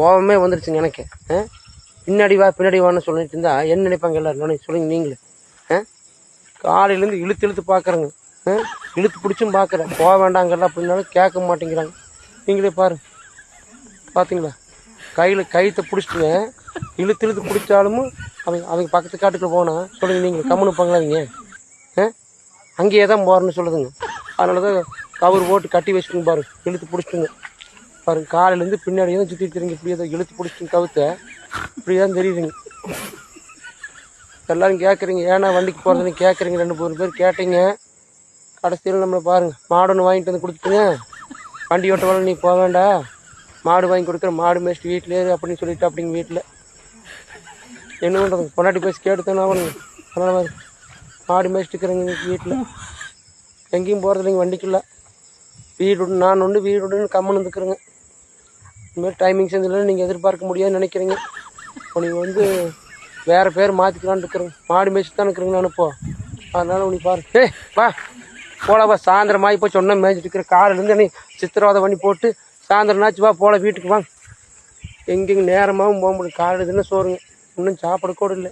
கோபமே வந்துருச்சுங்க எனக்கு. பின்னாடி வான்னு சொல்லிட்டு இருந்தா என்ன நினைப்பாங்க எல்லாரும் சொல்லுங்க நீங்களே. காலையிலேருந்து இழுத்து பார்க்குறேங்க. இழுத்து பிடிச்சும் பார்க்குறேன். போக வேண்டாங்கல்ல அப்படின்னாலும் கேட்க மாட்டேங்கிறாங்க. நீங்களே பாருங்க, பார்த்தீங்களா? கயிற்றை பிடிச்சிட்டுங்க இழுத்து பிடிச்சாலும் அவங்க பக்கத்து காட்டுக்குள்ள போனால் சொல்லுங்க நீங்கள் கம்முன்னு இருப்பாங்களா அவங்க? அங்கேயே தான் போகிறேன்னு சொல்லுதுங்க. அதனால தான் கவர் போட்டு கட்டி வச்சுட்டுங்க பாரு, இழுத்து பிடிச்சிட்டுங்க பாருங்க. காலையிலேருந்து பின்னாடி தான் சுற்றி தெரியுங்க. இப்படியே தான் இழுத்து பிடிச்சிட்டு கவுத்த இப்படி தான் தெரியுதுங்க. எல்லோரும் கேட்குறீங்க ஏன்னா வண்டிக்கு போகிறதுன்னு கேட்குறீங்க. 2-3 பேர் கேட்டீங்க. கடைசியில் நம்மளை பாருங்கள், மாடு ஒன்று வாங்கிட்டு வந்து கொடுத்துட்டுங்க. வண்டி ஓட்ட வேலை நீ போக வேண்டாம், மாடு வாங்கி கொடுக்குற, மாடு மேய்ச்சிட்டு வீட்டிலே அப்படின்னு சொல்லிட்டு அப்படிங்க வீட்டில் என்ன பண்ணுறதுங்க? பொண்டாட்டி பேசி கேட்டுத்தானே ஆகணுங்க. அதனால் மாடு மேய்ச்சிட்டுக்கிறேங்க வீட்டில். எங்கேயும் போகிறது இல்லைங்க வண்டிக்குள்ள. வீடு நான் ஒன்று வீடு ஒன்று கம்மன் வந்துக்கிறேங்க. இந்தமாதிரி டைமிங் செஞ்சிடலாம் நீங்கள் எதிர்பார்க்க முடியாதுன்னு நினைக்கிறீங்க. இப்போ நீங்கள் வேறு பேர் மாற்றிக்கலான்னு இருக்கிறேங்க. மாடு மேய்ச்சி தான் இருக்கிறேங்க நான் இப்போ. அதனால் உனக்கு பாரு, வா போலவா, சாயந்தரம் ஆகி போய் சொன்னால் மேய்ச்சிட்டு இருக்கிற. காலையிலேருந்து நீ சித்திரவதை பண்ணி போட்டு சாயந்தரம்னாச்சு வா போல வீட்டுக்கு வாங்க. எங்கெங்க நேரமாகவும் போக முடியும். காலையில் இதுன்னு சோறுங்க, இன்னும் சாப்பிட கூட இல்லை.